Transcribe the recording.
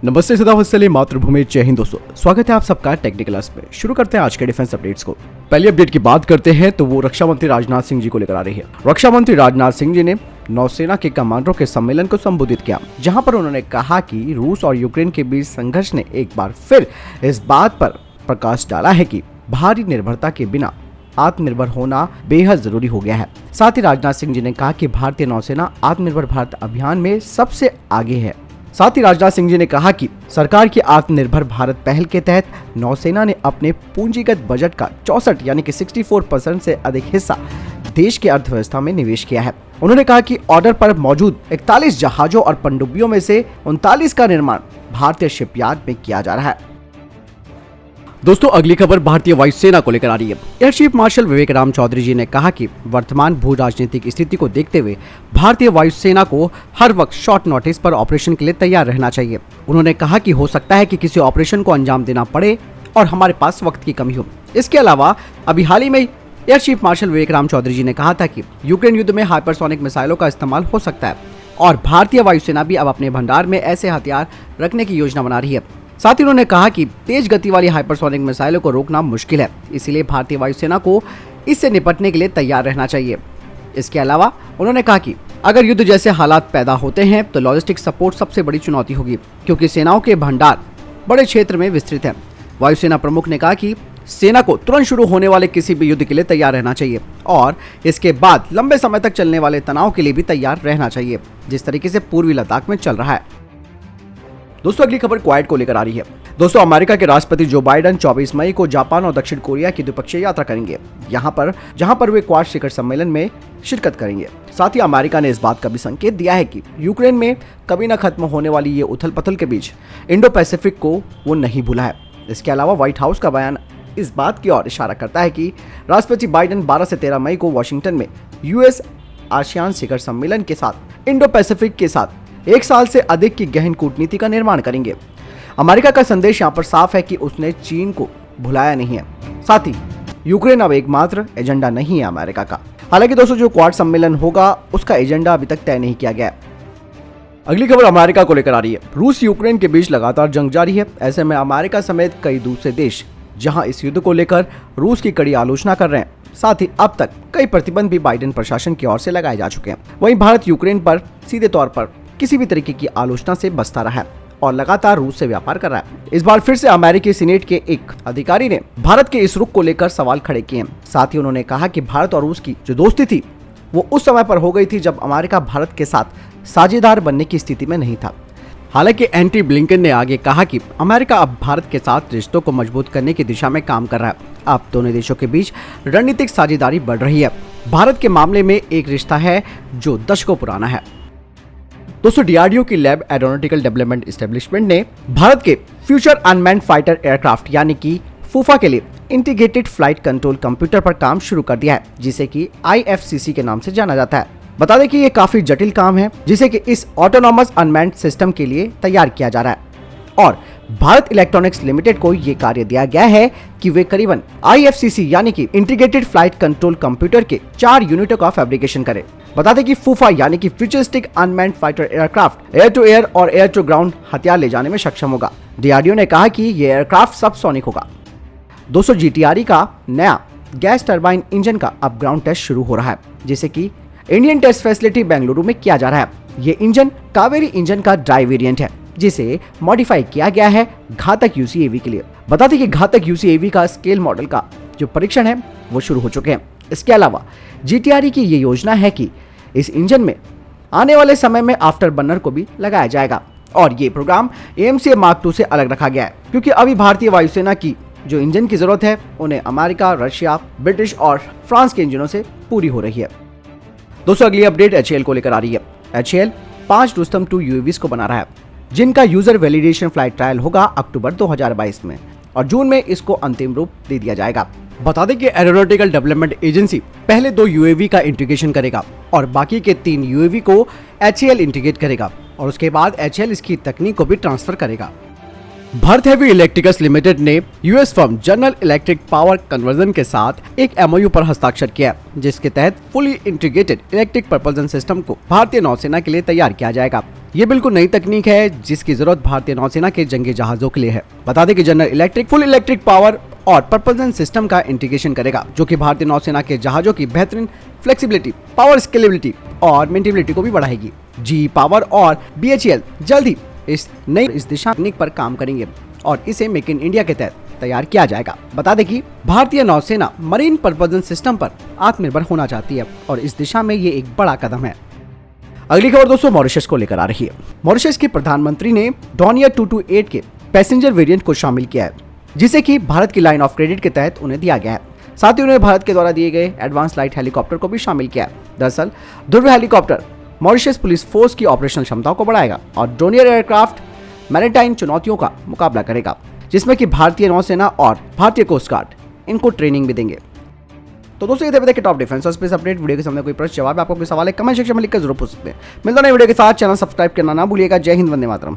नमस्ते, सदावत सलीम, मातृभूमि, जय हिंद। दोस्तों, स्वागत है आप सबका टेक्निकल क्लास में। शुरू करते हैं आज के डिफेंस अपडेट्स को। पहली अपडेट की बात करते हैं तो वो रक्षा मंत्री राजनाथ सिंह जी को लेकर आ रही है। रक्षा मंत्री राजनाथ सिंह जी ने नौसेना के कमांडरों के सम्मेलन को संबोधित किया, जहां पर उन्होंने कहा कि रूस और यूक्रेन के बीच संघर्ष ने एक बार फिर इस बात पर प्रकाश डाला है कि भारी निर्भरता के बिना आत्मनिर्भर होना बेहद जरूरी हो गया है। साथ ही राजनाथ सिंह जी ने कहा कि भारतीय नौसेना आत्मनिर्भर भारत अभियान में सबसे आगे है। साथ ही राजनाथ सिंह जी ने कहा कि सरकार की आत्मनिर्भर भारत पहल के तहत नौसेना ने अपने पूंजीगत बजट का 64 यानी कि 64% से अधिक हिस्सा देश की अर्थव्यवस्था में निवेश किया है। उन्होंने कहा कि ऑर्डर पर मौजूद 41 जहाजों और पनडुब्बियों में से 39 का निर्माण भारतीय शिपयार्ड में किया जा रहा है। दोस्तों, अगली खबर भारतीय वायुसेना को लेकर आ रही है। एयर चीफ मार्शल विवेक राम चौधरी जी ने कहा कि वर्तमान भू राजनीतिक स्थिति को देखते हुए भारतीय वायुसेना को हर वक्त शॉर्ट नोटिस पर ऑपरेशन के लिए तैयार रहना चाहिए। उन्होंने कहा कि हो सकता है कि किसी ऑपरेशन को अंजाम देना पड़े और हमारे पास वक्त की कमी हो। इसके अलावा अभी हाल ही में एयर चीफ मार्शल विवेक राम चौधरी जी ने कहा था कि यूक्रेन युद्ध में हाइपरसोनिक मिसाइलों का इस्तेमाल हो सकता है और भारतीय वायुसेना भी अब अपने भंडार में ऐसे हथियार रखने की योजना बना रही है। साथ ही उन्होंने कहा कि तेज गति वाली हाइपरसोनिक मिसाइलों को रोकना मुश्किल है, इसीलिए भारतीय वायुसेना को इससे निपटने के लिए तैयार रहना चाहिए। इसके अलावा उन्होंने कहा कि अगर युद्ध जैसे हालात पैदा होते हैं तो लॉजिस्टिक सपोर्ट सबसे बड़ी चुनौती होगी, क्योंकि सेनाओं के भंडार बड़े क्षेत्र में विस्तृत है। वायुसेना प्रमुख ने कहा कि सेना को तुरंत शुरू होने वाले किसी भी युद्ध के लिए तैयार रहना चाहिए और इसके बाद लंबे समय तक चलने वाले तनाव के लिए भी तैयार रहना चाहिए, जिस तरीके से पूर्वी लद्दाख में चल रहा है। दोस्तों, अगली खबर क्वाड को लेकर आ रही है। दोस्तों, अमेरिका के राष्ट्रपति जो बाइडेन 24 मई को जापान और दक्षिण कोरिया की द्विपक्षीय यात्रा करेंगे, जहां पर वे क्वाड शिखर सम्मेलन में शिरकत करेंगे। साथ ही अमेरिका ने इस बात का भी संकेत दिया है कि यूक्रेन में कभी न खत्म होने वाली ये उथल पथल के बीच इंडो पैसिफिक को वो नहीं भूला है। इसके अलावा व्हाइट हाउस का बयान इस बात की ओर इशारा करता है कि राष्ट्रपति बाइडेन 12 से 13 मई को वॉशिंगटन में यूएस आसियान शिखर सम्मेलन के साथ इंडो पैसिफिक के साथ 1 साल से अधिक की गहन कूटनीति का निर्माण करेंगे। अमेरिका का संदेश यहाँ पर साफ है कि उसने चीन को भुलाया नहीं है। साथ ही यूक्रेन अब एकमात्र एजेंडा नहीं है अमेरिका का। हालांकि दोस्तों, जो क्वाड सम्मेलन होगा उसका एजेंडा अभी तक तय नहीं किया गया है। अगली खबर अमेरिका को लेकर आ रही है। रूस यूक्रेन के बीच लगातार जंग जारी है। ऐसे में अमेरिका समेत कई दूसरे देश जहां इस युद्ध को लेकर रूस की कड़ी आलोचना कर रहे हैं। साथ ही अब तक कई प्रतिबंध भी बाइडेन प्रशासन की ओर से लगाए जा चुके हैं। वहीं भारत यूक्रेन पर सीधे तौर पर किसी भी तरीके की आलोचना से बचता रहा है और लगातार रूस से व्यापार कर रहा है। इस बार फिर से अमेरिकी सीनेट के एक अधिकारी ने भारत के इस रुख को लेकर सवाल खड़े किए हैं। साथ ही उन्होंने कहा कि भारत और रूस की जो दोस्ती थी वो उस समय पर हो गई थी जब अमेरिका भारत के साथ साझेदार बनने की स्थिति में नहीं था। हालांकि एंटी ब्लिंकन ने आगे कहा कि अमेरिका अब भारत के साथ रिश्तों को मजबूत करने की दिशा में काम कर रहा है। अब दोनों देशों के बीच रणनीतिक साझेदारी बढ़ रही है। भारत के मामले में एक रिश्ता है जो दशकों पुराना है। दोस्तों, डीआरडीओ की लैब एरोनॉटिकल डेवलपमेंट एस्टेब्लिशमेंट ने भारत के फ्यूचर अनमैन्ड फाइटर एयरक्राफ्ट यानी कि फूफा के लिए इंटीग्रेटेड फ्लाइट कंट्रोल कंप्यूटर पर काम शुरू कर दिया है, जिसे कि IFCC के नाम से जाना जाता है। बता दें कि ये काफी जटिल काम है, जिसे कि इस ऑटोनॉमस अनमैन्ड सिस्टम के लिए तैयार किया जा रहा है और भारत इलेक्ट्रॉनिक्स लिमिटेड को ये कार्य दिया गया है कि वे करीबन IFCC यानी कि इंटीग्रेटेड फ्लाइट कंट्रोल कंप्यूटर के 4 यूनिटों का फैब्रिकेशन करें। बता दें कि फूफा यानी कि futuristic unmanned fighter aircraft air to air और एयर टू ग्राउंड हथियार ले जाने में सक्षम होगा। डीआरडीओ ने कहा कि ये एयरक्राफ्ट सबसोनिक होगा। दोस्तों, GTRE का नया गैस टरबाइन इंजन का अब ग्राउंड टेस्ट शुरू हो रहा है, जिसे कि इंडियन टेस्ट फैसिलिटी बेंगलुरु में किया जा रहा है। ये इंजन कावेरी इंजन का ड्राई वेरिएंट है, जिसे मॉडिफाई किया गया है घातक UCAV के लिए। बता दें कि घातक UCAV का स्केल मॉडल का जो परीक्षण है वो शुरू हो चुके हैं। इसके अलावा GTRE की ये योजना है कि इस इंजन में आने वाले समय में आफ्टर बर्नर को भी लगाया जाएगा और ये प्रोग्राम AMCA Mark II से अलग रखा गया है, क्योंकि अभी भारतीय वायुसेना की जो इंजन की जरूरत है उन्हें अमेरिका, रशिया, ब्रिटिश और फ्रांस के इंजनों से पूरी हो रही है। दोस्तों, अगली अपडेट HAL को लेकर आ रही है। HAL 5 रुस्तम 2 UAVs को बना रहा है, जिनका यूजर वैलिडेशन फ्लाइट ट्रायल होगा अक्टूबर 2022 में और जून में इसको अंतिम रूप दे दिया जाएगा। बता दें कि एरोनॉटिकल डेवलपमेंट एजेंसी पहले 2 UAV का इंटीग्रेशन करेगा और बाकी के 3 UAV को HAL इंटीग्रेट करेगा और उसके बाद HAL इसकी तकनीक को भी ट्रांसफर करेगा। भारत हेवी इलेक्ट्रिकल्स लिमिटेड ने US firm general electric power conversion के साथ एक एमओयू पर हस्ताक्षर किया, जिसके तहत fully integrated electric propulsion system को भारतीय नौसेना के लिए तैयार किया जाएगा। ये बिल्कुल नई तकनीक है जिसकी जरूरत भारतीय नौसेना के जंगी जहाजों के लिए है। बता दें कि general electric full electric power और प्रपल्सन सिस्टम का इंटीग्रेशन करेगा, जो कि भारतीय नौसेना के जहाजों की बेहतरीन फ्लेक्सिबिलिटी, पावर स्केलेबिलिटी और मेंटेनेबिलिटी को भी बढ़ाएगी। जी पावर और बीएचईएल जल्द ही इस दिशा तकनीक पर काम करेंगे और इसे मेक इन इंडिया के तहत तैयार किया जाएगा। बता दें कि भारतीय नौसेना मरीन प्रपल्सन सिस्टम पर आत्मनिर्भर होना चाहती है और इस दिशा में ये एक बड़ा कदम है। अगली खबर दोस्तों मॉरिशस को लेकर आ रही है। मॉरिशस के प्रधानमंत्री ने डॉनियर 228 के पैसेंजर वेरिएंट को शामिल किया है, जिसे कि भारत की लाइन ऑफ क्रेडिट के तहत उन्हें दिया गया है। साथ ही उन्हें भारत के द्वारा दिए गए एडवांस लाइट हेलीकॉप्टर को भी शामिल किया है। दरअसल ध्रुव हेलीकॉप्टर मॉरिशस पुलिस फोर्स की ऑपरेशनल क्षमताओं को बढ़ाएगा और डोनियर एयरक्राफ्ट मैरीटाइम चुनौतियों का मुकाबला करेगा, जिसमें कि भारतीय नौसेना और भारतीय कोस्ट गार्ड इनको ट्रेनिंग भी देंगे। तो दोस्तों ये थे अभी तक के टॉप डिफेंस और स्पेस अपडेट। वीडियो के सामने कोई प्रश्न जवाब आपको कोई सवाल है कमेंट सेक्शन में लिखकर जरूर पूछ सकते हैं। मिलता है वीडियो के साथ, चैनल सब्सक्राइब करना ना भूलिएगा। जय हिंद, वंदे मातरम।